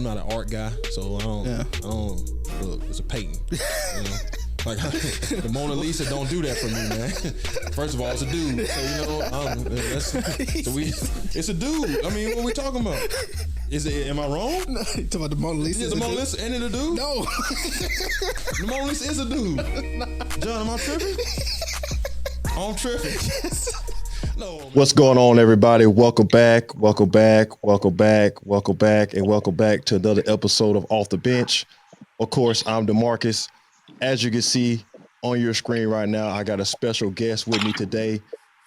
I'm not an art guy, so I don't look, it's a painting. Like the Mona Lisa don't do that for me, man. First of all, it's a dude, so it's a dude. I mean, what are we talking about? Am I wrong? No, you talking about the Mona Lisa? Is the Mona Lisa and it a dude? No. The Mona Lisa is a dude. John, am I tripping? I'm tripping. Yes. No. What's going on, everybody? Welcome back to another episode of Off the Bench. Of course, I'm DeMarcus. As you can see on your screen right now, I got a special guest with me today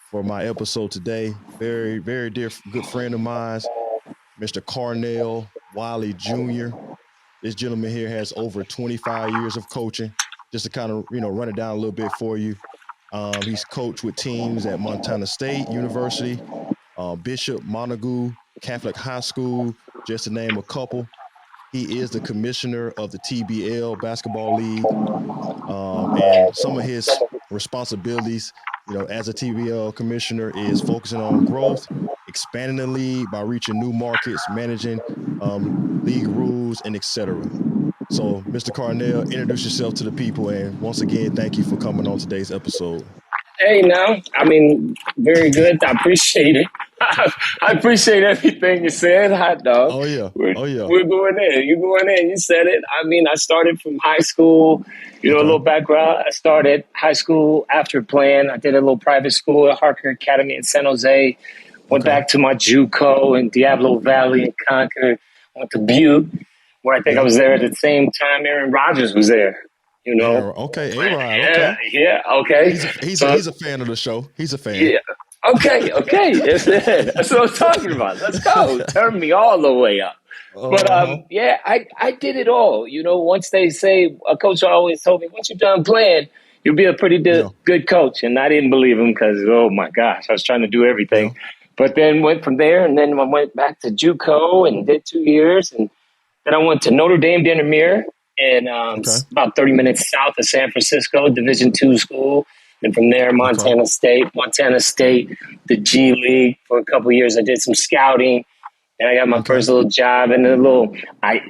for my episode today. Very, very dear, good friend of mine, Mr. Carnell Wiley Jr. This gentleman here has over 25 years of coaching. Just to kind of, run it down a little bit for you. He's coached with teams at Montana State University, Bishop Montague Catholic High School, just to name a couple. He is the commissioner of the TBL Basketball League, and some of his responsibilities, as a TBL commissioner is focusing on growth, expanding the league by reaching new markets, managing league rules, and etc. So, Mr. Carnell, introduce yourself to the people, and once again, thank you for coming on today's episode. Hey, now, very good. I appreciate it. I appreciate everything you said, hot dog. Oh, yeah. We're going in. You're going in. You said it. I started from high school. A little background. I started high school after playing. I did a little private school at Harker Academy in San Jose. Went back to my JUCO in Diablo Valley in Concord. Went to Butte, where I think I was there at the same time Aaron Rodgers was there. Okay, A-Rod, okay. Yeah, okay. He's a fan of the show. He's a fan. Yeah. Okay. That's what I'm talking about. Let's go. Turn me all the way up. But I did it all. Once they say, a coach always told me, once you're done playing, you'll be a pretty good coach. And I didn't believe him because, oh my gosh, I was trying to do everything. Yeah. But then went from there, and then I went back to JUCO and did 2 years. And then I went to Notre Dame de Namur. And about 30 minutes south of San Francisco, Division II school. And from there, Montana State, the G League. For a couple of years, I did some scouting. And I got my first little job in I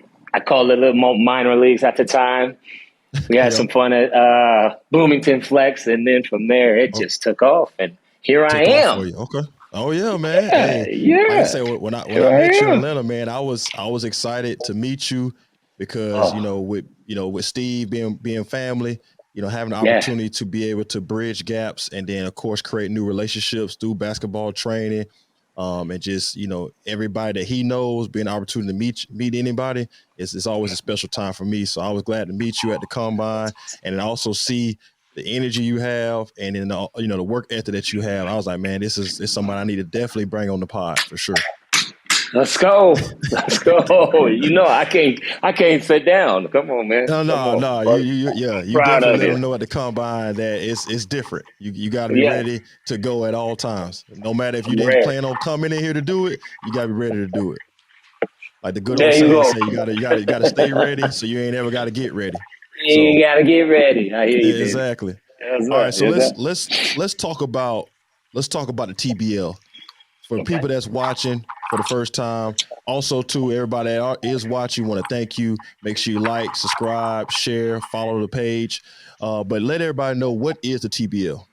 called it little minor leagues at the time. We had some fun at Bloomington Flex. And then from there, it just took off. And here I am. Okay. Oh yeah, man. Hey, yeah. Like I said, when I met you in Atlanta, man, I was excited to meet you because with Steve being family, having the opportunity to be able to bridge gaps and then of course create new relationships through basketball training, and just everybody that he knows, being an opportunity to meet anybody, it's always a special time for me. So I was glad to meet you at the combine and then also see the energy you have and then the work ethic that you have. I was like, man, this is somebody I need to definitely bring on the pod for sure. Let's go. I can't sit down. Come on, man. No. You definitely let them know at the combine that it's different. You got to be ready to go at all times. No matter if you didn't plan on coming in here to do it, you got to be ready to do it. Like the good old saying say, you got to stay ready, so you ain't ever got to get ready. You got to get ready. I hear you. Exactly. All right, so let's talk about the TBL for the people that's watching for the first time. Also, to everybody that is watching, want to thank you. Make sure you like, subscribe, share, follow the page. But let everybody know, what is the TBL?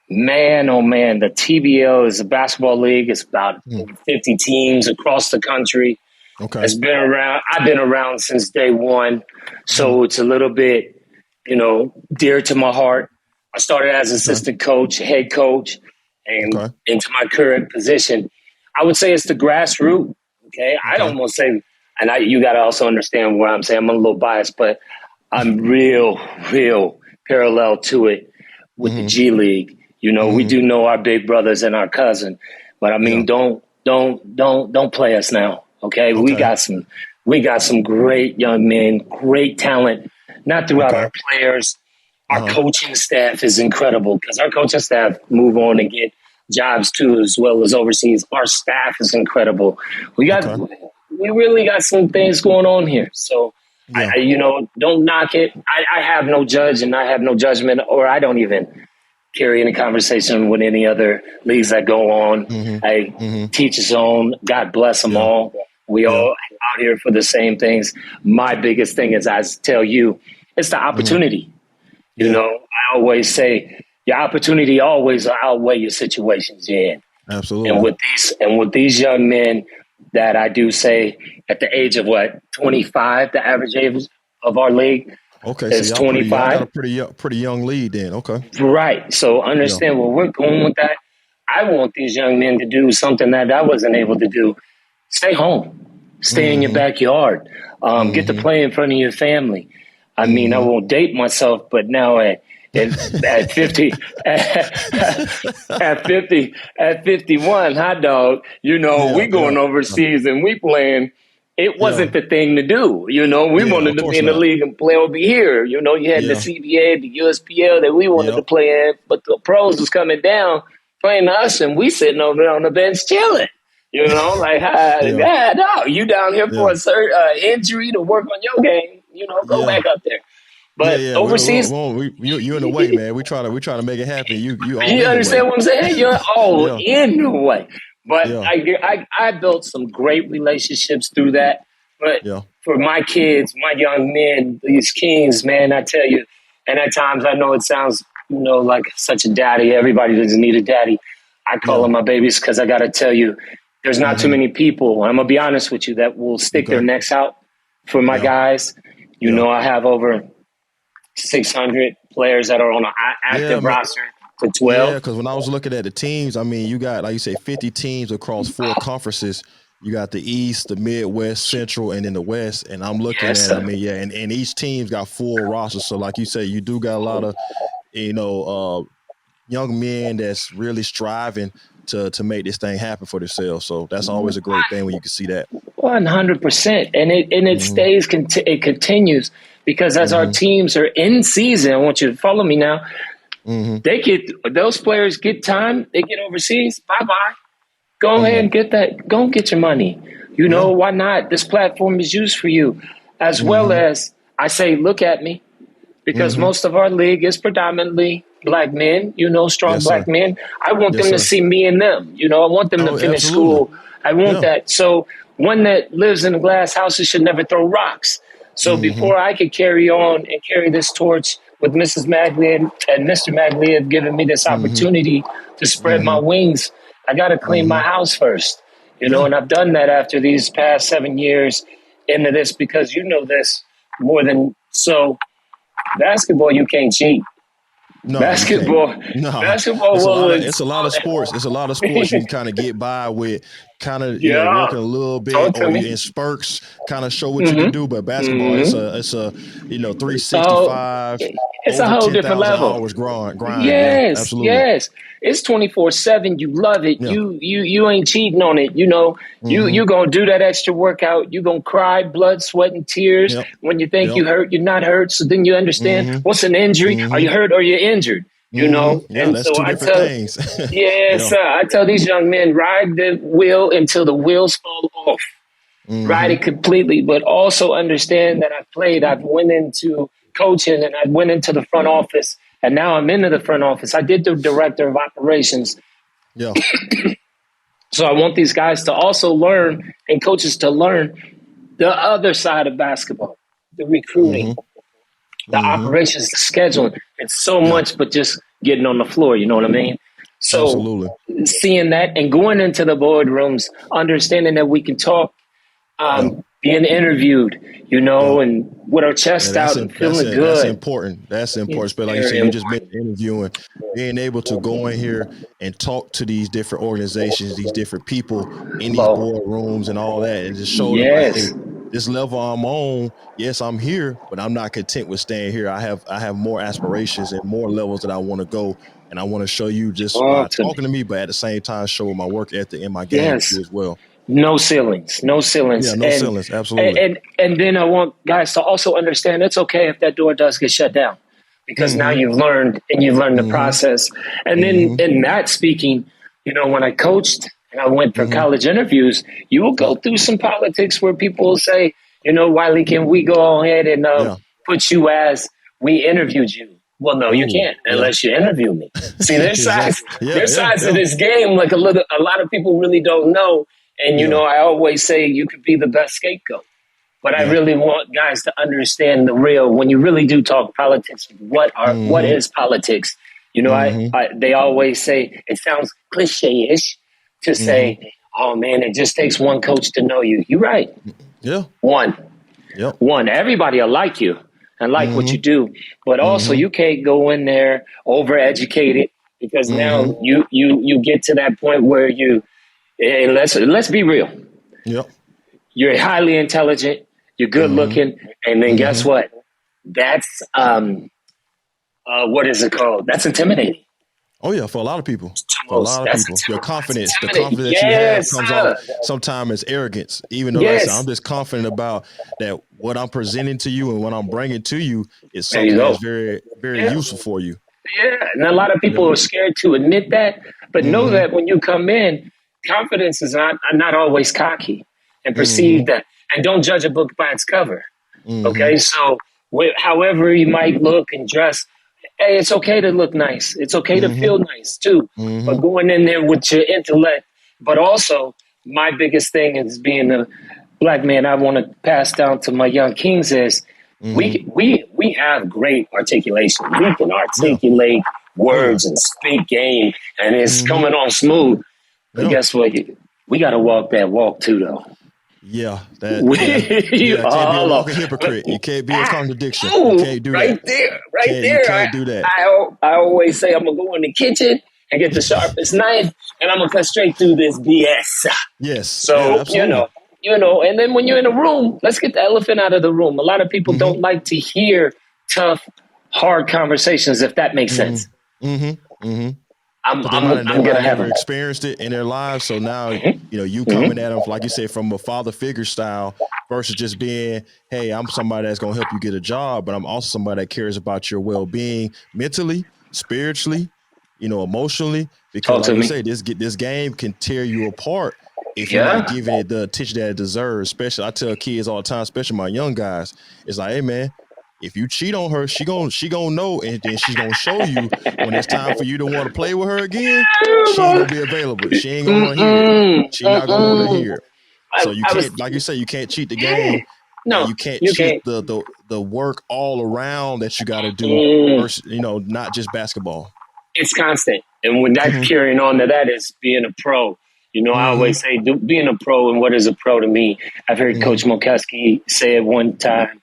Man, oh man, the TBL is a basketball league. It's about 50 teams across the country. Okay. It's been around. I've been around since day one. So it's a little bit, dear to my heart. I started as assistant coach, head coach, and into my current position. I would say it's the grassroots. Okay. I don't want to say, and you got to also understand what I'm saying. I'm a little biased, but I'm real parallel to it with the G League. We do know our big brothers and our cousin, but don't play us now. Okay. We got some great young men, great talent, not throughout our players. Our coaching staff is incredible because our coaching staff move on and get jobs too, as well as overseas. Our staff is incredible. We really got some things going on here. So, don't knock it. I have no judge and I have no judgment, or I don't even carry any conversation with any other leagues that go on. I teach his own. God bless them all. We all out here for the same things. My biggest thing is, I tell you, it's the opportunity. You know, I always say your opportunity always outweigh your situations you're in. Absolutely. And with these young men that I do say at the age of 25, the average age of our league is so 25. Y'all got a pretty young lead then. Okay. Right. So understand where we're going with that. I want these young men to do something that I wasn't able to do. Stay home. Stay in your backyard. Get to play in front of your family. I mean, I won't date myself, but now at 50, at 51, hot dog, we going overseas and we playing. It wasn't the thing to do. We wanted to be in the league and play over here. You had the CBA, the USPL that we wanted to play in, but the pros was coming down playing us, and we sitting over there on the bench chilling. Like, no, you down here for a injury to work on your game. Go back up there. But overseas, you in the way, man. We try to make it happen. You understand what I'm saying? You're all in the way. But I built some great relationships through that. But for my kids, my young men, these kings, man, I tell you, and at times I know it sounds, like such a daddy. Everybody doesn't need a daddy. I call them my babies because I got to tell you, there's not too many people, I'm going to be honest with you, that will stick their necks out for my guys. I have over 600 players that are on an active roster to 12. Yeah, because when I was looking at the teams, I mean, you got, like you say, 50 teams across 4 conferences. You got the East, the Midwest, Central, and then the West. And I'm looking at, I mean, and each team's got full rosters. So like you say, you do got a lot of, young men that's really striving to make this thing happen for themselves. So that's always a great thing when you can see that. 100%. And it stays, it continues, because as our teams are in season, I want you to follow me now. Those players get time, they get overseas, bye-bye. Go ahead and get that. Go and get your money. Why not? This platform is used for you. As well as I say, look at me, because most of our league is predominantly black men, strong black men. I want them to see me and them. I want them to finish school. I want that. So one that lives in a glass house should never throw rocks. So before I could carry on and carry this torch with Mrs. Magley and Mr. Magley have given me this opportunity to spread my wings, I got to clean my house first, and I've done that after these past 7 years into this, because this more than so. Basketball, you can't cheat. No, basketball. It's a lot of sports. It's a lot of sports you can kind of get by with, kind of working a little bit, or in spurts, kind of show what you can do. But basketball, it's a 365. It's a whole different level. Hours grind. Yes, absolutely. Yes. It's 24/7. You love it. Yeah. You ain't cheating on it. You gonna do that extra workout. You gonna cry blood, sweat, and tears when you think you hurt. You're not hurt. So then you understand what's an injury. Are you hurt or you're injured? Yeah, and that's so two different things. Sir. I tell these young men, ride the wheel until the wheels fall off. Ride it completely, but also understand that I've went into coaching and I went into the front office. And now I'm into the front office. I did the director of operations. Yeah. So I want these guys to also learn, and coaches to learn, the other side of basketball, the recruiting, the operations, the scheduling. It's so much, but just getting on the floor. You know what I mean? So absolutely. Seeing that and going into the boardrooms, understanding that we can talk, being interviewed, and with our chest out and feeling good. That's important. But like you said, you just been interviewing, being able to go in here and talk to these different organizations, these different people in these boardrooms and all that, and just show them, like, hey, this level I'm on, yes, I'm here, but I'm not content with staying here. I have more aspirations and more levels that I want to go. And I want to show you just by talking to me, but at the same time, show my work ethic and my game to you as well. No ceilings. Yeah, ceilings. Absolutely. And then I want guys to also understand it's okay if that door does get shut down, because now you've learned the process. And then in that speaking, when I coached and I went for college interviews, you will go through some politics where people will say, Wiley, can we go ahead and put you as we interviewed you? Well, no, you can't unless you interview me. See, there's sides of this game, like a lot of people really don't know. And, you know, I always say you could be the best scapegoat. But I really want guys to understand the real. When you really do talk politics, what is politics? You know, they always say, it sounds cliche-ish to say, oh man, it just takes one coach to know you. You're right. Yeah. One. Everybody will like you and like what you do, but also you can't go in there overeducated, because now you get to that point where and let's be real. Yep. You're highly intelligent. You're good looking, and then guess what? That's what is it called? That's intimidating. Oh yeah, for a lot of people. For a lot of people, your confidence, the confidence that you have comes off sometimes as arrogance. Even though like I said, I'm just confident about that what I'm presenting to you and what I'm bringing to you is something that's very, very useful for you. Yeah, and a lot of people are scared to admit that, but know that when you come in, confidence is not always cocky, and perceive that. And don't judge a book by its cover. Okay, so however you might look and dress, hey, it's okay to look nice. It's okay to feel nice too. But going in there with your intellect, but also my biggest thing is being a black man. I want to pass down to my young kings is we have great articulation. We can articulate words and speak game, and it's coming on smooth. But guess what? We got to walk that walk too, though. Yeah, you can't be a walking hypocrite. You can't be a contradiction. You can't do that. There. You can't do that. I always say I'm gonna go in the kitchen and get the sharpest knife, and I'm gonna cut straight through this BS. Yes. So you know, and then when you're in a room, let's get the elephant out of the room. A lot of people don't like to hear tough, hard conversations, if that makes sense. I'm gonna have never experienced it in their lives, so now you coming at them like you said from a father figure style versus just being, hey, I'm somebody that's gonna help you get a job, but I'm also somebody that cares about your well being mentally, spiritually, emotionally. Because like you say, this game can tear you apart if you're not giving it the attention that it deserves. Especially, I tell kids all the time, especially my young guys, it's like, hey man, if you cheat on her, she gonna know, and then she's gonna show you when it's time for you to want to play with her again. She ain't gonna be available. She ain't gonna want to hear it. She not gonna want to hear it. So you can't, like you say, you can't cheat the game. No, you can't cheat the work all around that you got to do. Versus, not just basketball. It's constant, and when that carrying on to that is being a pro. I always say being a pro, and what is a pro to me? I've heard Coach Mokeski say it one time.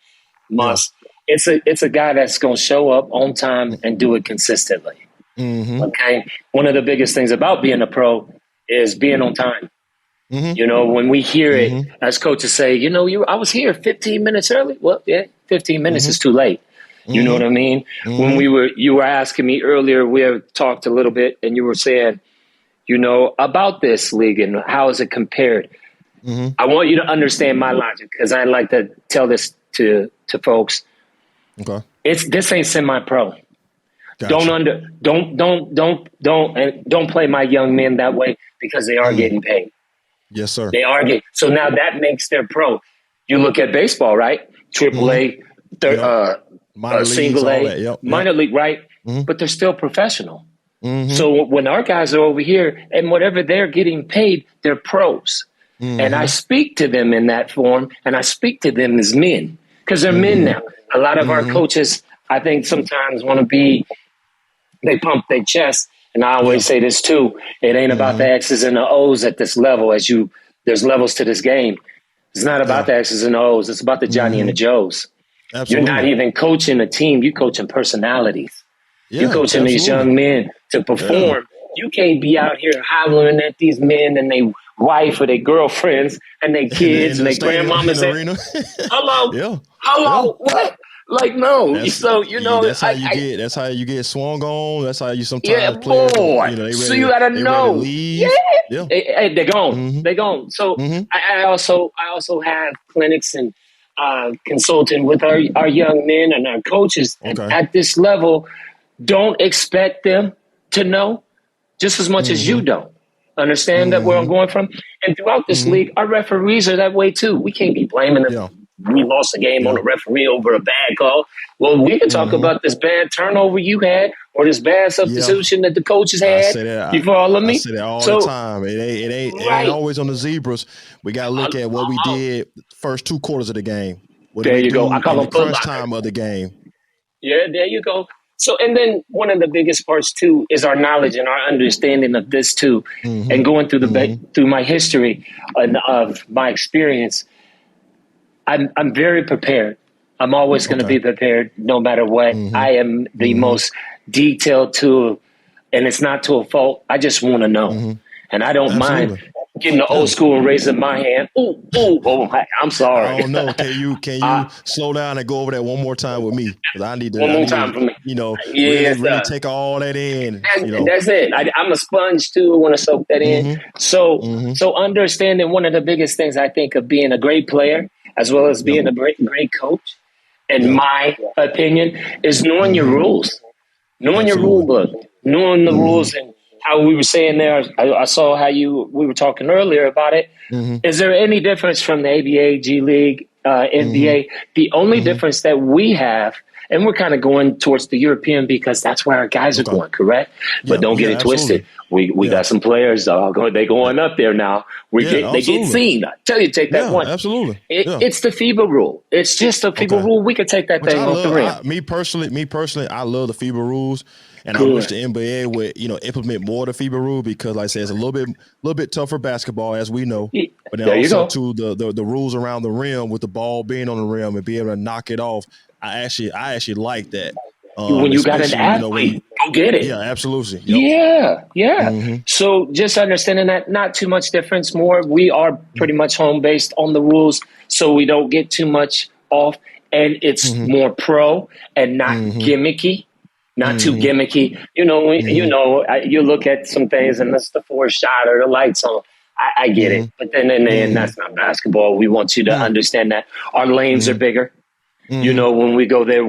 It's a guy that's going to show up on time and do it consistently. Okay. One of the biggest things about being a pro is being on time. When we hear it as coaches say, I was here 15 minutes early. Well, yeah, 15 minutes is too late. You know what I mean? When you were asking me earlier, we have talked a little bit, and you were saying, about this league and how is it compared? I want you to understand my logic, because I like to tell this to folks. Okay. This ain't semi-pro. Gotcha. Don't play my young men that way, because they are getting paid. Yes, sir. They are getting, so now that makes their pro. You look at baseball, right? AAA, single A, minor league, right? But they're still professional. So when our guys are over here and whatever they're getting paid, they're pros. And I speak to them in that form, and I speak to them as men, because they're men now. A lot of our coaches, I think, sometimes want to they pump their chest. And I always say this too. It ain't about the X's and the O's at this level. There's levels to this game. It's not about the X's and the O's. It's about the Johnny and the Joes. Absolutely. You're not even coaching a team. You're coaching personalities. You're coaching these young men to perform. You can't be out here hollering at these men and they wife or their girlfriends and their kids and their grandmamas. Hello, what? Like, no. That's how you get swung on. That's how you sometimes play. So you gotta know. They're gone. They're gone. So I also have clinics and consulting with our young men and our coaches at this level. Don't expect them to know just as much as you don't. Understand that where I'm going from? And throughout this league, our referees are that way too. We can't be blaming them. we lost a game on a referee over a bad call. Well, we can talk about this bad turnover you had or this bad substitution that the coaches had. I say that. You follow me? I say that all the time. It ain't always on the zebras. We got to look at what we did first 2 quarters of the game. What there you go. I call the crunch time of the game. Yeah, there you go. So, and then one of the biggest parts too is our knowledge and our understanding of this too, and going through through my history and of my experience. I'm very prepared. I'm always going to be prepared no matter what. I am the most detailed to, and it's not to a fault. I just want to know. And I don't mind getting the old school and raising my hand. I'm sorry. I don't know. Can you slow down and go over that one more time with me? Because I need to. One more time for me. Really take all that in. That's it. I'm a sponge too. I want to soak that in. So understanding one of the biggest things I think of being a great player, as well as being a great coach, in my opinion, is knowing your rules, knowing your rule book, knowing the rules, and how we were saying there. I saw how we were talking earlier about it. Is there any difference from the ABA, G League, NBA? The only difference that we have, and we're kind of going towards the European because that's where our guys are going, correct? But don't get it twisted. We got some players they going up there now. They get seen. I tell you, take that one. Absolutely. It's the FIBA rule. It's just a FIBA rule. We could take that thing off the rim. Me personally, I love the FIBA rules. And I wish the NBA would, implement more of the FIBA rule because, like I said, it's a little bit tougher basketball, as we know. But then also too the rules around the rim with the ball being on the rim and being able to knock it off. I actually like that. When you got an athlete, go get it. Yeah, absolutely. Yeah. So just understanding that not too much difference. More, we are pretty much home based on the rules, so we don't get too much off, and it's more pro and not gimmicky. Not too gimmicky. You look at some things and that's the 4 shot or the lights on. I get it. But then that's not basketball. We want you to understand that our lanes are bigger. When we go there,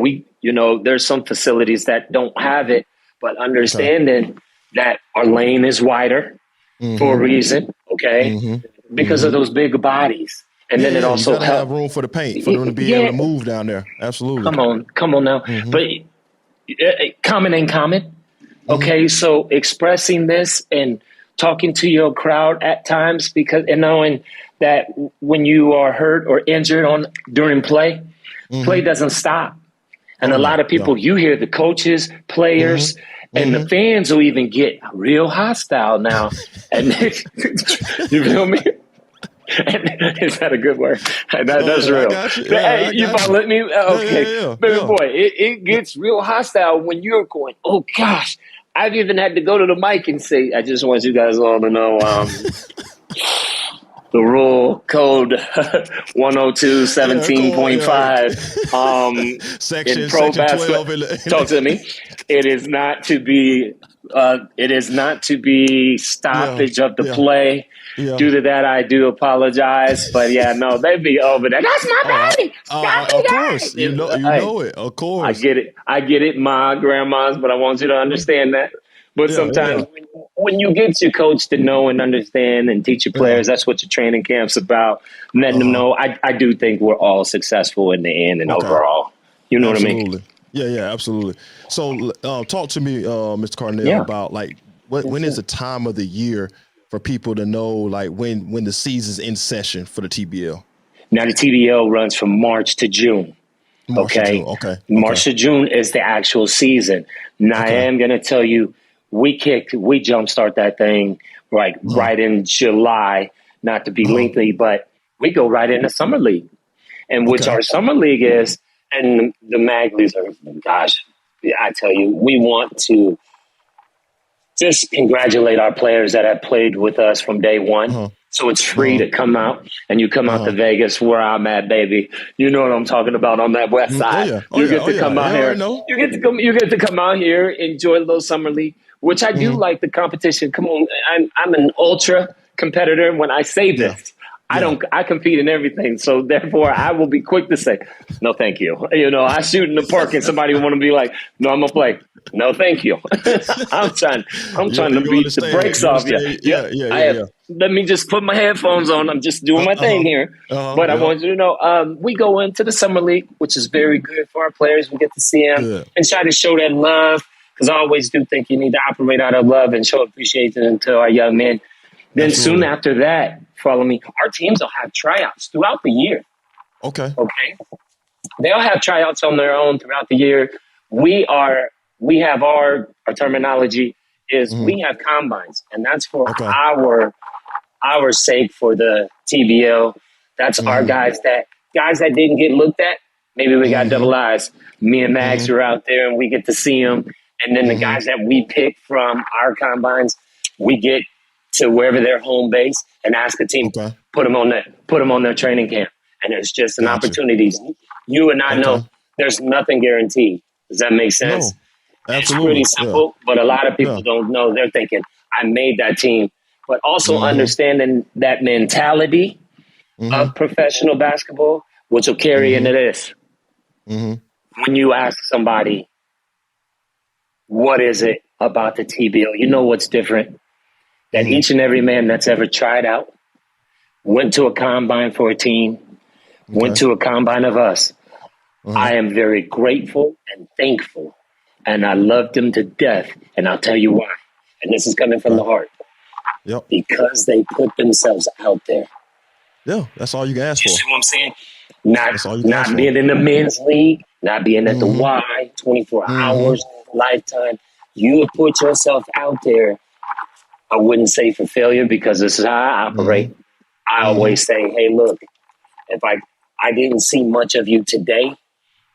there's some facilities that don't have it, but understanding that our lane is wider for a reason, because of those big bodies. And then it also helps. Have room for the paint for them to be able to move down there. Absolutely. Come on now. But common ain't common. Okay, so expressing this and talking to your crowd at times and knowing that when you are hurt or injured during play doesn't stop. And a lot of people, you hear the coaches, players, and the fans will even get real hostile now. And you feel me? Is that a good word? That's real. You follow me? Okay. Baby boy, it gets real hostile when you're going, oh gosh. I've even had to go to the mic and say, I just want you guys all to know the rule code 102 17.5 section, in pro section basketball. Talk to me. It is not to be stoppage of the play. Due to that, I do apologize. But they be over there. That's my body. Of course, you know it. Of course, I get it. My grandma's, but I want you to understand that. But sometimes when you get your coach to know and understand and teach your players, that's what your training camp's about. Letting them know. I do think we're all successful in the end and overall. You know what I mean? Yeah, absolutely. So, talk to me, Mr. Carnell, about when is the time of the year for people to know, when the season's in session for the TBL? Now, the TBL runs from March to June. March to June is the actual season. Now, I am going to tell you, we jumpstart that thing right in July, not to be lengthy, but we go right into Summer League, and which our Summer League is, and the Maglies are, gosh, I tell you, we want to just congratulate our players that have played with us from day one. So it's free to come out, and you come out to Vegas where I'm at, baby. You know what I'm talking about on that west side. You get to come out here. You get to come out here, enjoy a little Summer League, which I do like the competition. Come on, I'm an ultra competitor. When I say this, I compete in everything. So therefore, I will be quick to say, no, thank you. I shoot in the park and somebody want to be like, no, I'm gonna play. No, thank you. I'm trying to beat the brakes off you. Yeah. Let me just put my headphones on. I'm just doing my thing here. But I want you to know, we go into the summer league, which is very good for our players. We get to see them and try to show that love. Because I always do think you need to operate out of love and show appreciation to our young men. Then soon after that, follow me. Our teams will have tryouts throughout the year. Okay. They'll have tryouts on their own throughout the year. We have our terminology is we have combines, and that's for our sake for the TBL. That's our guys that didn't get looked at. Maybe we got double eyes. Me and Max are out there, and we get to see them. And then the guys that we pick from our combines, we get to wherever their home base and ask a team put them on their training camp. And it's just an opportunity. You and I know there's nothing guaranteed. Does that make sense? No, absolutely. It's pretty simple, but a lot of people don't know. They're thinking, I made that team. But also understanding that mentality of professional basketball, which will carry into this. When you ask somebody, what is it about the TBL? You know what's different? That each and every man that's ever tried out, went to a combine for a team, went to a combine of us. I am very grateful and thankful, and I love them to death, and I'll tell you why. And this is coming from the heart. Because they put themselves out there. Yeah, that's all you can ask for. You see what I'm saying? Not being in the men's league, not being at the Y, 24 hours, lifetime. You put yourself out there. I wouldn't say for failure because this is how I operate. I always say, hey, look, if I didn't see much of you today,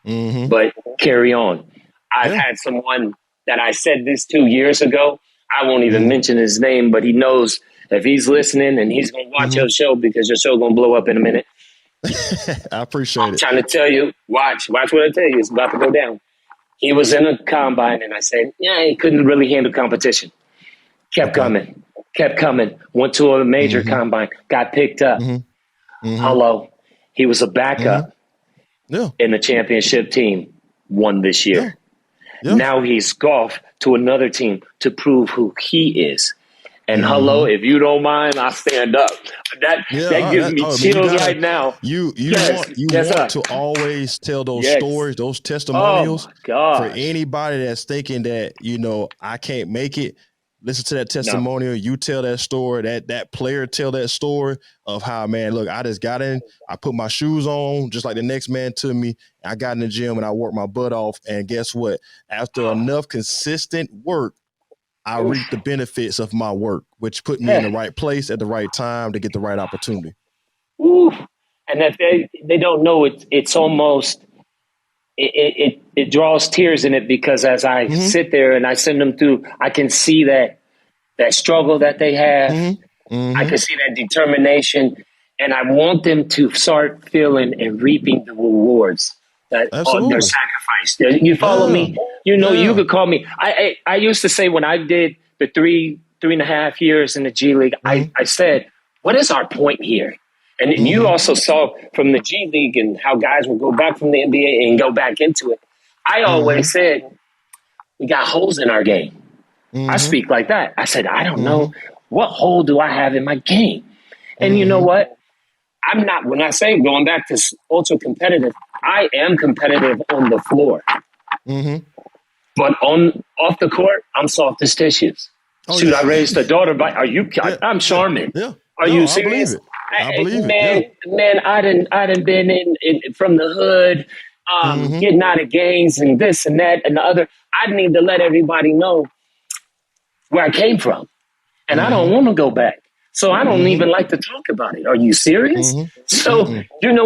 but carry on. I've had someone that I said this 2 years ago. I won't even mention his name, but he knows if he's listening and he's going to watch your show because your show going to blow up in a minute. I appreciate it. I'm trying to tell you, watch what I tell you. It's about to go down. He was in a combine and I said, he couldn't really handle competition. Kept coming. Went to a major combine, got picked up. Hello. He was a backup in the championship team, won this year. Now he's golfed to another team to prove who he is. And hello, if you don't mind, I'll stand up. That gives me chills right now. You want to always tell those stories, those testimonials for anybody that's thinking that, I can't make it. Listen to that testimonial. You tell that story, that player tell that story of how, man, look, I just got in, I put my shoes on just like the next man to me. I got in the gym and I worked my butt off. And guess what? After enough consistent work, I reap the benefits of my work, which put me in the right place at the right time to get the right opportunity. And that they don't know it's almost it draws tears in it because as I sit there and I send them through, I can see that struggle that they have. I can see that determination, and I want them to start feeling and reaping the rewards that of their sacrifice. You follow me? You could call me. I used to say when I did the 3.5 years in the G League, I said, what is our point here? And you also saw from the G League and how guys would go back from the NBA and go back into it. I always said, we got holes in our game. I speak like that. I said, I don't know. What hole do I have in my game? And you know what? I'm not, when I say going back to ultra competitive, I am competitive on the floor. But off the court, I'm soft as tissues. I raised a daughter I'm Charmin. Are you serious? I believe it. Man, I done been in from the hood, getting out of gangs and this and that and the other. I need to let everybody know where I came from. And I don't want to go back. So I don't even like to talk about it. Are you serious? So,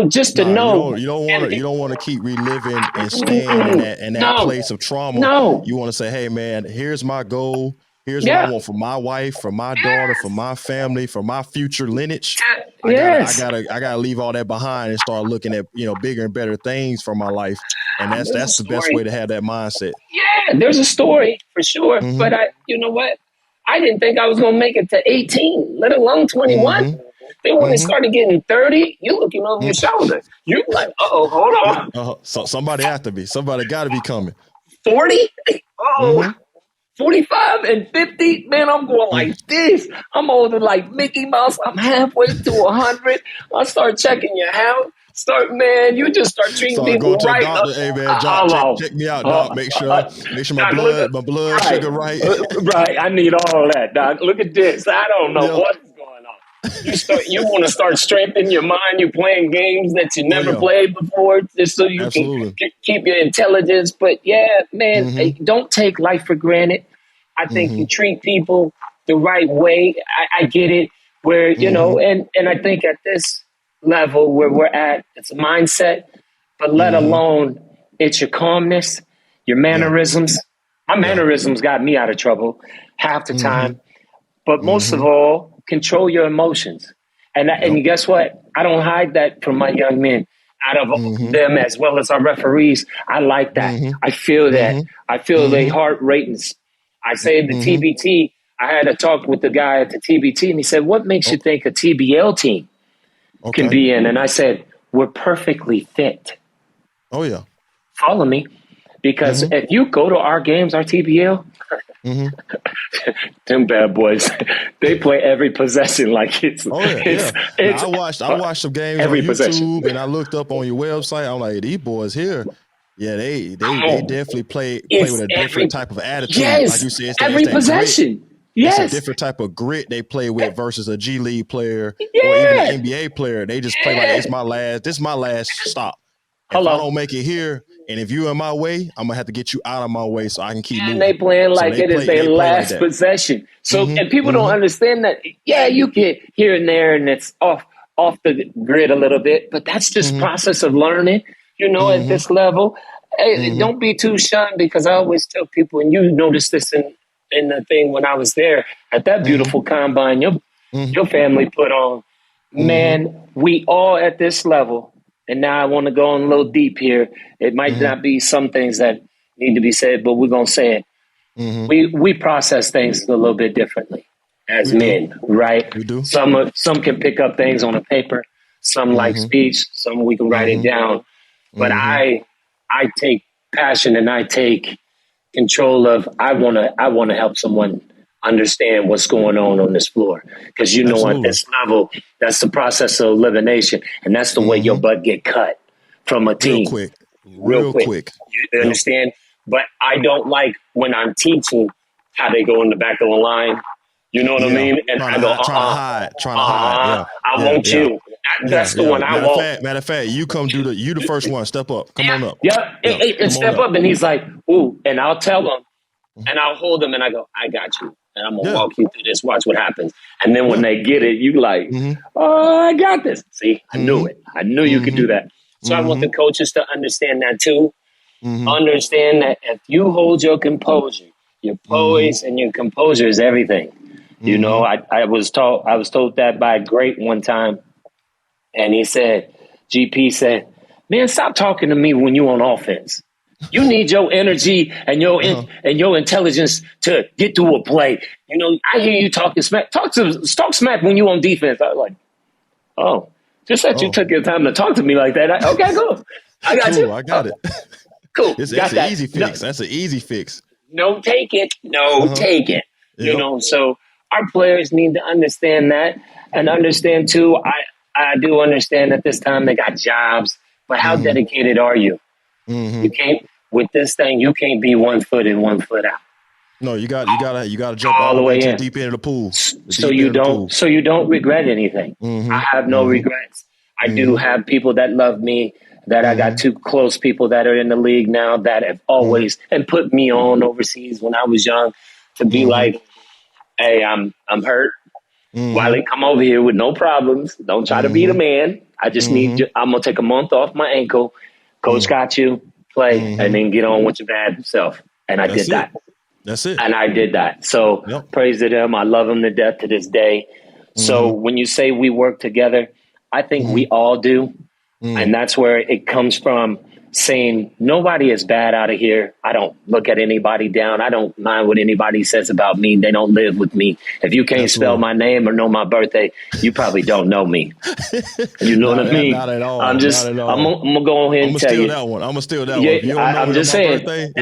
just to know. You don't want to keep reliving and staying in that place of trauma. No. You want to say, hey, man, here's my goal. Here's what I want for my wife, for my daughter, for my family, for my future lineage. I gotta leave all that behind and start looking at, bigger and better things for my life. And that's the best way to have that mindset. Yeah, there's a story for sure. But you know what? I didn't think I was going to make it to 18, let alone 21. Then when it started getting 30, you're looking over your shoulder. You're like, hold on. So somebody have to be. Somebody got to be coming. 40? bro. 45 and 50, man, I'm going like this. I'm holding like Mickey Mouse. I'm halfway to 100. I start checking your health. Man, you just start treating Start people going to the right. doctor. Hey man, doc, check me out, doc. Make sure Doc, my blood sugar right. Right, I need all that, doc. Look at this. I don't know what is going on. You want to start strengthening your mind. You're playing games that you never played before, just so you can keep your intelligence. But yeah, man, don't take life for granted. I think you treat people the right way. I get it. Where and I think at this level where we're at, it's a mindset. But let alone it's your calmness, your mannerisms. My mannerisms got me out of trouble half the time. But most of all, control your emotions. And guess what? I don't hide that from my young men. Out of them as well as our referees, I like that. I feel that. I feel their heart ratings. I say the TBT. I had a talk with the guy at the TBT, and he said, "What makes you think a TBL team can be in?" And I said, "We're perfectly fit." Oh yeah. Follow me, because if you go to our games, our TBL, them bad boys, they play every possession like it's. Oh yeah, I watched some games on YouTube, and I looked up on your website. I'm like, these boys here, yeah, they definitely play with a different type of attitude. Yes, like you said, it's every that possession. Grit. Yes, it's a different type of grit they play with versus a G League player or even an NBA player. They just play like this is my last stop. If I don't make it here, and if you're in my way, I'm gonna have to get you out of my way so I can keep moving. And they playing like it is their last possession. So and people don't understand that. Yeah, you get here and there, and it's off the grid a little bit, but that's just process of learning. At this level, hey, don't be too shunned, because I always tell people, and you noticed this in the thing when I was there at that beautiful combine your family put on. Man, we all at this level. And now I want to go on a little deep here. It might not be some things that need to be said, but we're going to say it. We process things a little bit differently as men, right? We do. Some can pick up things on a paper. Some like speech. Some we can write it down. But I take passion, and I take control of. I want to help someone understand what's going on this floor, because at this level, that's the process of elimination, and that's the way your butt get cut from a team real quick. You understand? But I don't like when I'm teaching how they go in the back of the line. You know what I mean? And I go, trying to hide. I want you. That's the one I want. Matter of fact, you come do you the first one. Step up. Come on up. And step up. And he's like, ooh, and I'll tell him, and I'll hold him, and I go, I got you. And I'm going to walk you through this. Watch what happens. And then when they get it, you like, oh, I got this. See, I knew it. I knew you could do that. So I want the coaches to understand that too. Understand that if you hold your composure, your poise and your composure is everything. I was told that by a great one time. And he said, GP said, man, stop talking to me when you're on offense. You need your energy and your intelligence to get through a play. I hear you talking smack. Talk smack when you on defense. I was like, oh, just that you took your time to talk to me like that. Okay, cool. I got you. I got it. Cool. It's an easy fix. That's an easy fix. No, take it. Take it. So our players need to understand that, and understand too. I do understand at this time they got jobs, but how dedicated are you? You can't, with this thing, you can't be 1 foot in, 1 foot out. No, you got to jump all the way to the deep end of the pool. So you don't regret anything. I have no regrets. I do have people that love me, that I got 2 close people that are in the league now that have always and put me on overseas when I was young to be like, hey, I'm hurt. Wiley, come over here with no problems. Don't try to be the man. I just need you. I'm going to take a month off my ankle. Coach got you. Play and then get on with your bad self. And I did that. That's it. And I did that. So praise to them. I love them to death to this day. So when you say we work together, I think we all do. And that's where it comes from. saying nobody is bad out of here. I don't look at anybody down. I don't mind what anybody says about me. They don't live with me. If you can't spell my name or know my birthday, you probably don't know me. You know what I mean? Not at all. I'm gonna go ahead and tell you. I'm gonna steal that one. Yeah, If you don't know I'm just my saying. birthday,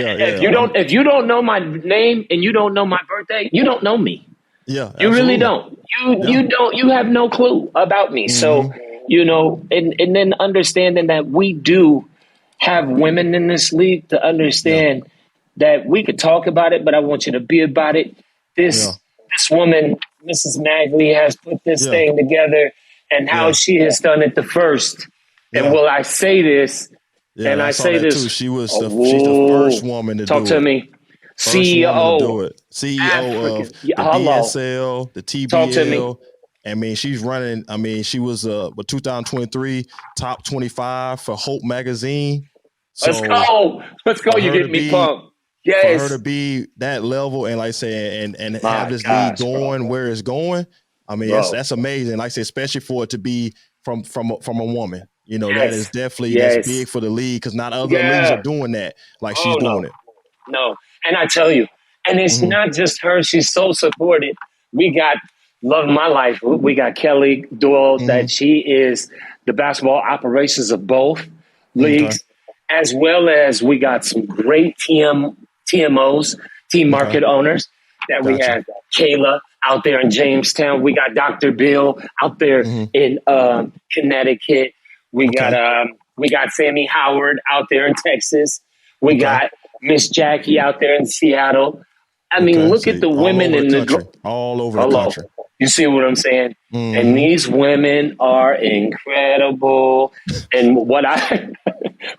If you don't know my name and you don't know my birthday, you don't know me. Yeah, you absolutely. really don't. You have no clue about me. So, and then understanding that we do have women in this league to understand that we could talk about it, but I want you to be about it. This woman, Mrs. Magley, has put this thing together, and how she has done it the first. And will I say this? Yeah, and I saw say that this too. She's the first woman to talk do to it. me. First CEO, woman to do it. CEO of the hello. DSL, the Talk to me. TBL. I mean, she's running. I mean, she was 2023 top 25 for Hope magazine. So Let's go. You get me pumped. Yes. For her to be that level and like I say and have this league going where it's going. I mean, that's amazing. Like I say, especially for it to be from a woman. You know, that is definitely that's big for the league because not other leagues are doing that like she's doing it. No. And I tell you, and it's not just her. She's so supported. We got Love My Life. We got Kelly Doyle, that she is the basketball operations of both leagues, as well as we got some great TMOs, team market owners, that we have Kayla out there in Jamestown. We got Dr. Bill out there in Connecticut. We got Sammy Howard out there in Texas. We got Miss Jackie out there in Seattle. I mean, look at the women in the country. All over the country. You see what I'm saying? And these women are incredible. And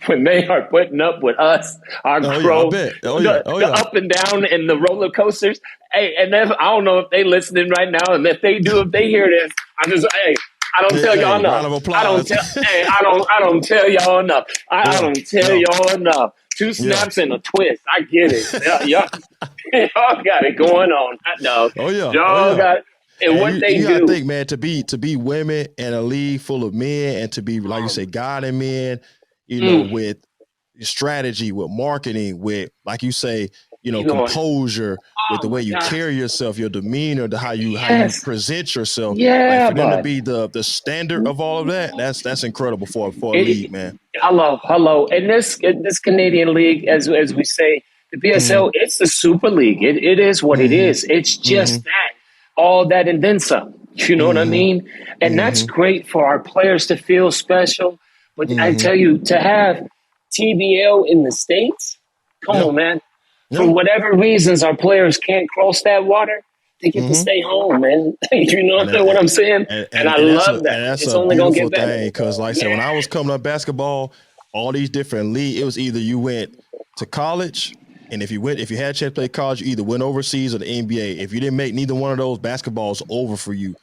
when they are putting up with us, our growth, the up and down and the roller coasters. Hey, and I don't know if they listening right now, and if they do, if they hear this, I don't tell y'all enough. I don't tell y'all enough. I don't tell y'all enough. 2 snaps and a twist. I get it. Y'all got it going on. Hot dog. Y'all got it. And what you gotta think, man, to be women in a league full of men and to be, like you say, guiding men, you know, with strategy, with marketing, with, like you say, composure, with the way you carry yourself, your demeanor, how you present yourself. Like for them to be the standard of all of that, that's incredible for a league, man. Hello. And this Canadian league, as we say, the PSL, it's the Super League. It is what it is. It's just that, all that and then some. You know what I mean? And that's great for our players to feel special. But I tell you, to have TBL in the States, come on, man. For whatever reasons, our players can't cross that water. They get to stay home, man. You know what I'm saying? And I love that. And that's it's a only beautiful gonna get thing because, like I said, when I was coming up basketball, all these different leagues, it was either you went to college, and if you had a chance to play college, you either went overseas or the NBA. If you didn't make neither one of those, basketball's over for you,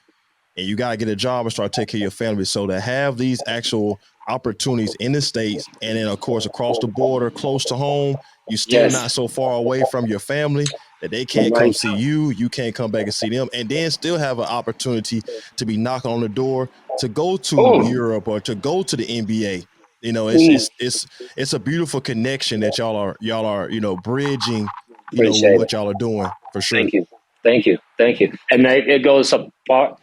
and you got to get a job and start taking care of your family. So to have these actual opportunities in the States, and then of course across the border, close to home, you still not so far away from your family that they can't come see you. You can't come back and see them, and then still have an opportunity to be knocking on the door to go to Europe or to go to the NBA. You know, it's a beautiful connection that y'all are bridging. What y'all are doing for sure. Thank you. And it goes apart.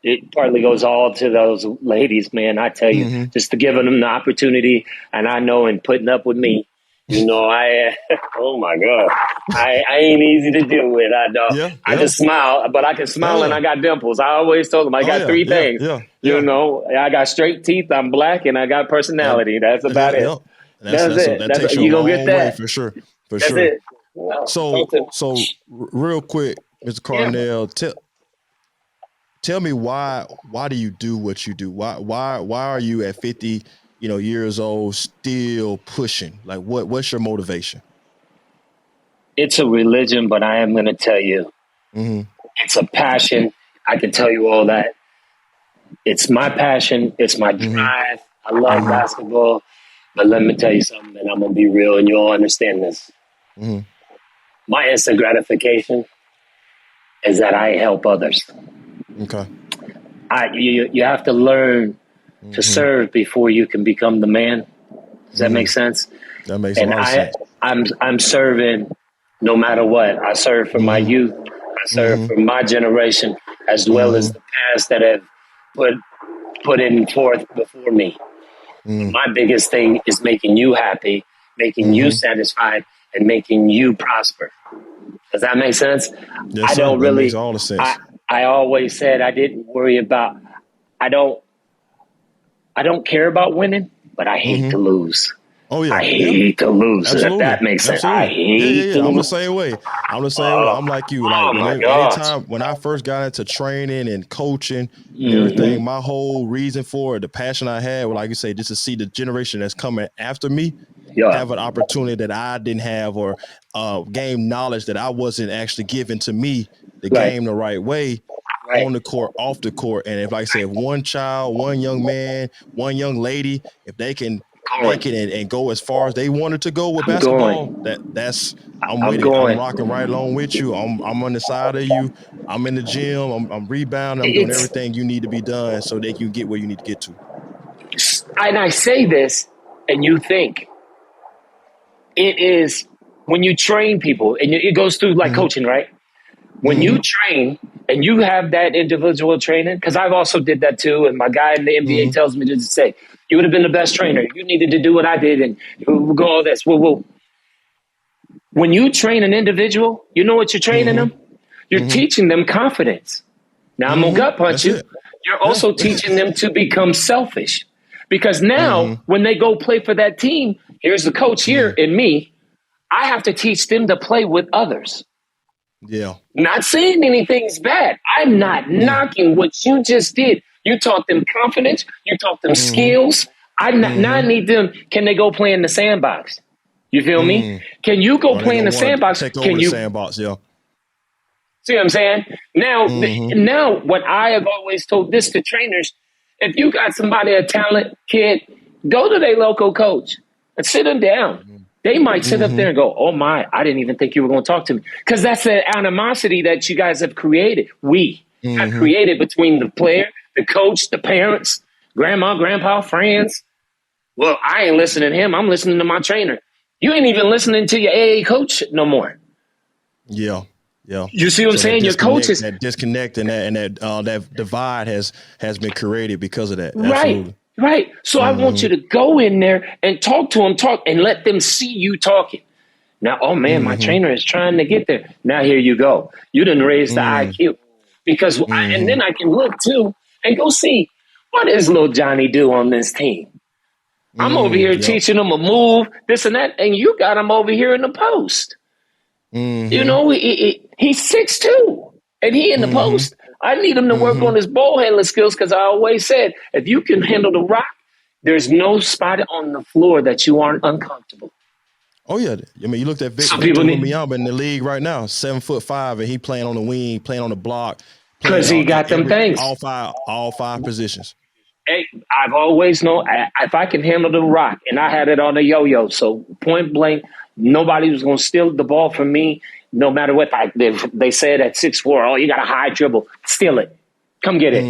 It partly goes all to those ladies, man. I tell you, just to giving them the opportunity, and I know in putting up with me, oh my God, I ain't easy to deal with. I just smile, but I can smile and I got dimples. I always told them I got three things. You know, I got straight teeth, I'm black, and I got personality. That's about it. That's it. That takes you a long way for sure. That's it. So real quick, Mr. Carnell, tell me why do you do what you do? Why are you at 50, years old still pushing? Like what's your motivation? It's a religion, but I am going to tell you, it's a passion. I can tell you all that. It's my passion. It's my drive. I love basketball, but let me tell you something, and I'm going to be real, and you'll understand this. My instant gratification is that I help others. Okay. You have to learn to serve before you can become the man. Does that make sense? That makes a And lot of sense. I'm serving no matter what. I serve for my youth. I serve for my generation, as well as the past that have put in forth before me. My biggest thing is making you happy, making you satisfied, and making you prosper. Does that make sense? Yes, I sir. don't That makes really. all the sense. I always said I didn't worry about. I don't. I don't care about winning, but I hate to lose. Oh yeah, I yeah. hate to lose. If Absolutely. that makes sense, I Absolutely. hate to I'm the lose. same way. I'm the same way. I'm like you. Like Oh my gosh. anytime when I first got into training and coaching and everything, my whole reason for it, the passion I had, well, like you say, just to see the generation that's coming after me Yeah. have an opportunity that I didn't have, or gain knowledge that I wasn't actually given to me, the Right. game the right way, Right. on the court, off the court. And if, like I said, if one child, one young man, one young lady, if they can make it and go as far as they wanted to go with basketball, that's I'm I'm with it. I'm going. rocking right along with you. I'm on the side of you. I'm in the gym. I'm rebounding. I'm doing It's everything you need to be done so they can get where you need to get to. and I say this, and you think it is when you train people, and it goes through like coaching, right? When you train and you have that individual training, because I've also did that too, and my guy in the NBA tells me to say, "You would have been the best trainer. You needed to do what I did, and we'll go all this." Well, when you train an individual, you know what you're training them? You're teaching them confidence. Now I'm gonna gut punch That's you. it. You're Yeah. also teaching them to become selfish, because now when they go play for that team, here's the coach here in me. I have to teach them to play with others. Yeah. Not saying anything's bad. I'm not knocking what you just did. You taught them confidence. You taught them skills. Now I need them. Can they go play in the sandbox? You feel me? Can you go Or they play in gonna the want to sandbox? take over Can the you sandbox. Yeah. see what I'm saying? Now what I have always told this to trainers, if you got somebody, a talent kid, go to their local coach and sit them down. They might sit up there and go, "Oh my, I didn't even think you were going to talk to me." Because that's the animosity that you guys have created. We have created between the player, the coach, the parents, grandma, grandpa, friends. Well, I ain't listening to him. I'm listening to my trainer. You ain't even listening to your AA coach no more. Yeah. Yeah. You see what I'm So saying? Your coaches. that disconnect and that divide has been created because of that. Right. Absolutely. Right. So I want you to go in there and talk to them, and let them see you talking. Now, oh man, my trainer is trying to get there. Now here you go. You didn't raise the IQ, because and then I can look too and go see, what does little Johnny do on this team? I'm over here Yep. teaching him a move, this and that, and you got him over here in the post. You know, he's 6'2", and he in the post. I need him to work on his ball handling skills, because I always said, if you can handle the rock, there's no spot on the floor that you aren't uncomfortable. Oh yeah. I mean, you looked at So Victor people need, Wembanyama in the league right now, 7'5", and he playing on the wing, playing on the block, playing because he got them things. all five positions. Hey, I've always known if I can handle the rock, and I had it on the yo-yo. So point blank, nobody was going to steal the ball from me, no matter what. They said at 6'4", oh, you got a high dribble, steal it, come get it.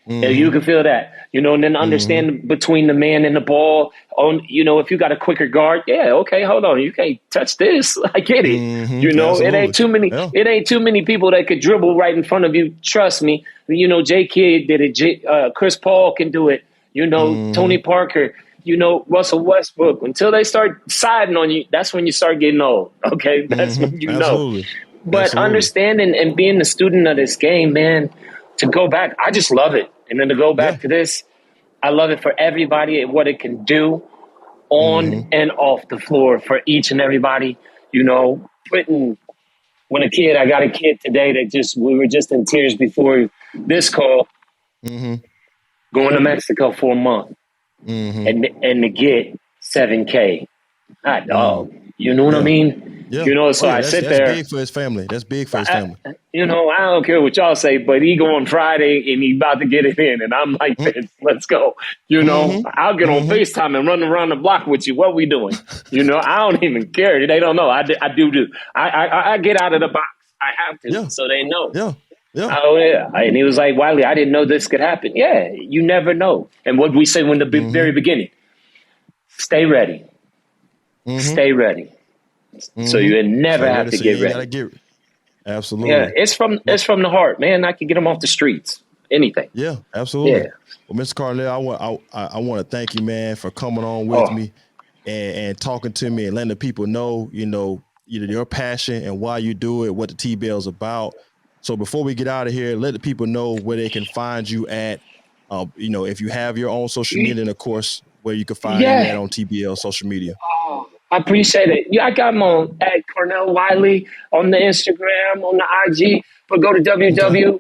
You can feel that, and then understand between the man and the ball. On, if you got a quicker guard, yeah, okay, hold on, you can't touch this. I get it. Absolutely. It ain't too many. Yeah. It ain't too many people that could dribble right in front of you. Trust me. J. Kidd did it. Chris Paul can do it. Tony Parker. Russell Westbrook. Until they start siding on you, that's when you start getting old. Okay, that's when you Absolutely. know. But understanding and being the student of this game, man, to go back, I just love it. And then to go back to this, I love it for everybody and what it can do on and off the floor for each and everybody. When I got a kid today that we were just in tears before this call, going to Mexico for a month and to get $7K. Hot dog. You know what I mean? Yeah. So I sit there. That's big for his family. That's big for his family. I don't care what y'all say, but he go on Friday and he about to get it in, and I'm like, let's go. I'll get on FaceTime and run around the block with you. What we doing? I don't even care. They don't know. I do. I get out of the box. I have to, so they know. Yeah. Yeah. Oh, yeah. And he was like, Wiley, I didn't know this could happen. Yeah, you never know. And what we say in the very beginning, Stay ready. Stay ready. So you never Stay have ready, to so get you ain't ready. gotta get absolutely. Yeah, it's from the heart, man. I can get them off the streets. Anything. Yeah, absolutely. Yeah. Well, Mr. Carnell, I want to thank you, man, for coming on with Oh, me and talking to me and letting the people know, your passion and why you do it, what the TBL is about. So before we get out of here, let the people know where they can find you at. If you have your own social media, and of course, where you can find you at yeah. on TBL social media. Oh, I appreciate it. Yeah, I got them on at Cornell Wiley on the Instagram, on the IG, but go to Okay.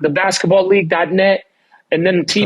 www.thebasketballleague.net and then Okay.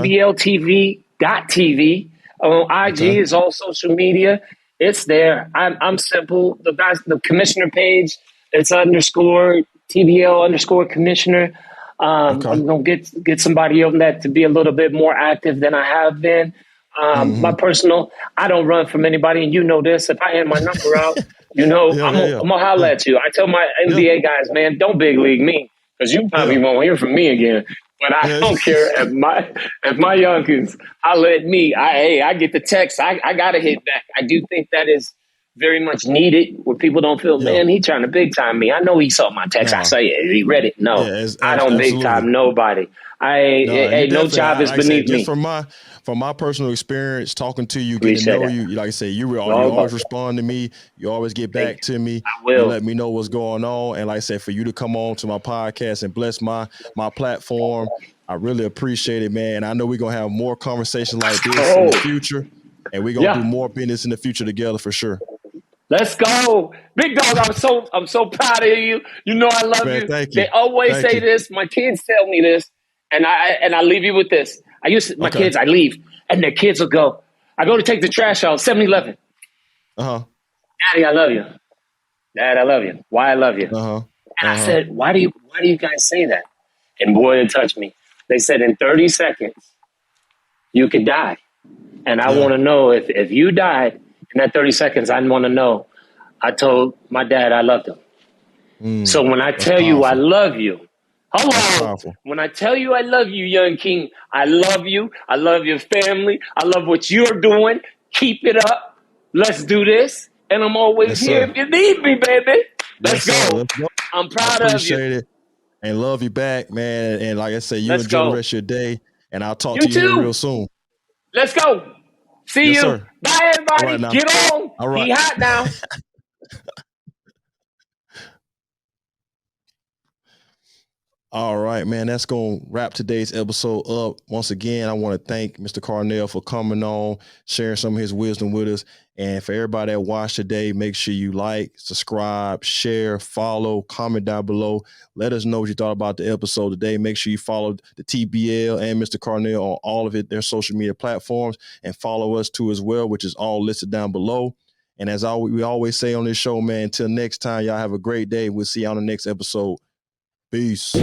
tbltv.tv. On IG Okay. is all social media. It's there. I'm simple. The commissioner page, it's underscore TBL underscore commissioner. Okay. I'm gonna get somebody on that to be a little bit more active than I have been. My personal, I don't run from anybody, and you know this. If I hand my number out, Yeah. Yeah. I'm gonna holler Yeah. at you. I tell my Yeah. NBA guys, man, don't big league me because you probably Yeah. won't hear from me again. But I Yeah. don't care if my youngins holler at me. I get the text. I gotta hit back. I do think that is very much needed where people don't feel, Yeah. man, he trying to big time me. I know he saw my text. I Nah. say he read it. No, Yeah. I don't big Absolutely. time nobody. No, you No definitely. job is Like I said, beneath just me. from my personal experience, talking to you, getting to Appreciate know that. you. Like I say, you All always about respond to me. You always get Thank back you. to me. I You will. let me know what's going on. And like I said, for you to come on to my podcast and bless my platform, I really appreciate it, man. And I know we're gonna have more conversations like this in the Oh, future, and we're gonna do yeah. more business in the future together for sure. Let's go. Big dog, I'm so proud of you. You know I love Man, you. thank They you, always thank say you. this. My kids tell me this, and I leave you with this. My Okay. kids, I leave, and the kids will go. I go to take the trash out, 7-Eleven. Uh huh. Daddy, I love you. Dad, I love you. Why I love you. Uh huh. And I Uh huh. said, why do you guys say that? And boy, it touched me. They said in 30 seconds, you could die. And I Yeah. want to know if you died in that 30 seconds, I want to know. I told my dad I loved him. So when I That's tell you I powerful. love you, That's hello, powerful. when I tell you I love you, young king, I love you. I love your family. I love what you're doing. Keep it up. Let's do this. And I'm always Yes, here sir. if you need me, baby. Let's Yes, sir. go. Let's go. I'm I proud of you. appreciate it and love you back, man. And like I say, you Let's enjoy the go. rest of your day. And I'll talk You to you here real too. soon. Let's go. See Yes, you. sir. Bye, All right everybody. now. Get on. All right. He hot now. All right, man. That's going to wrap today's episode up. Once again, I want to thank Mr. Carnell for coming on, sharing some of his wisdom with us. And for everybody that watched today, make sure you like, subscribe, share, follow, comment down below. Let us know what you thought about the episode today. Make sure you follow the TBL and Mr. Carnell on all of their social media platforms, and follow us too as well, which is all listed down below. And as we always say on this show, man, until next time, y'all have a great day. We'll see you on the next episode. Peace.